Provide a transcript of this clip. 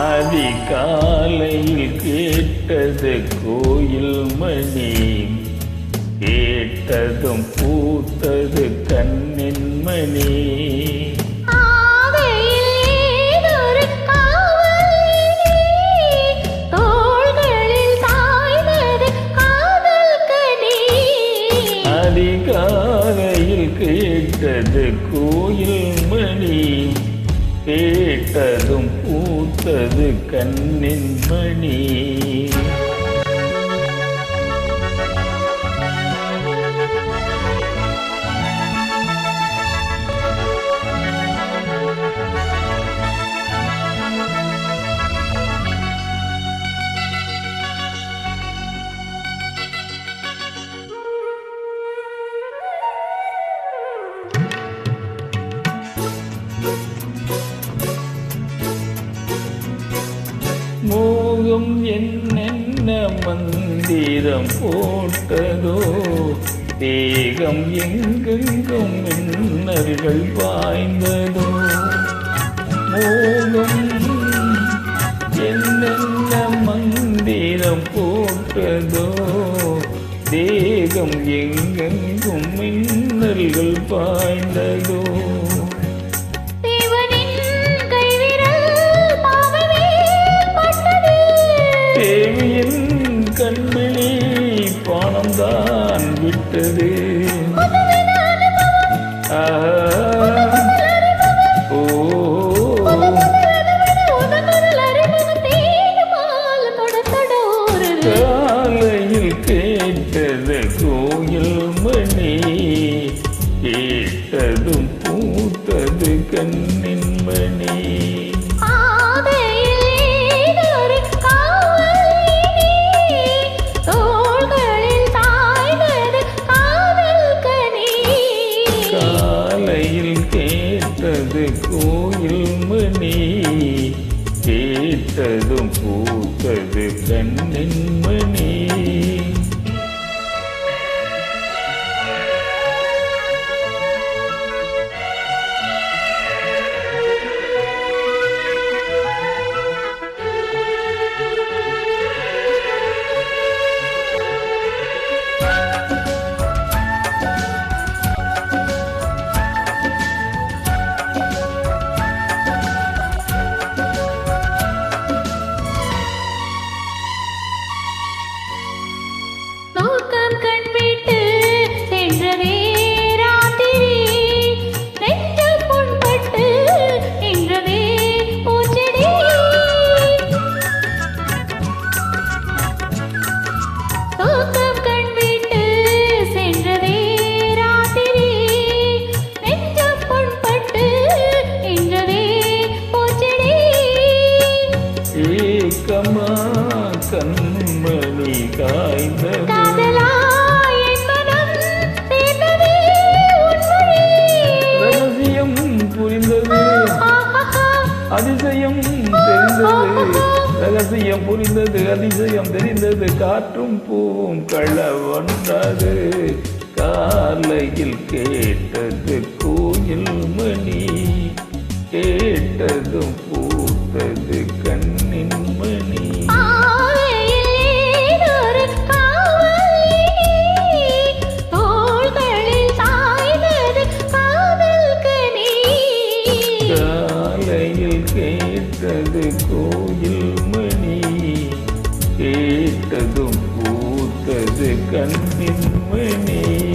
அதிகாலையில் கேட்டது கோயில் மணி, கேட்டதும் பூத்தது கண்ணின் மணி. அதிகாலையில் கேட்டது கோயில் மணி, கேட்டதும் பூத்தது கண்ணின் மணி. மோகம் என்னென்ன மந்திரம் போட்டதோ, தேகம் எங்கெங்கும் மின்னல்கள் பாய்ந்ததோ. மோகம் என்னென்ன மந்திரம் போட்டதோ, தேகம் எங்கெங்கும் மின்னல்கள் பாய்ந்ததோ. கண்விழி பானம்தான் விட்டது. காலையில் கேட்டது கோயில் மணி, கேட்டதும் பூத்தது கண்ணின் மணி. கேட்டது கோயில் மணி, கேட்டதும் பூத்தது கண்ணின் மணி. கண்மணி காய்ந்தது, ரகசியம் புரிந்தது, அதிசயம் தெரிந்தது. ரகசியம் புரிந்தது, அதிசயம் தெரிந்தது. காற்றும் பூவும் களவந்தது. காலையில் கேட்டது கோயில் மணி, கேட்டதும் பூத்தது கண்ணின் மணி. கேட்டது கோயில் மணி, கேட்டதும் பூத்தது கண்ணின் மணி.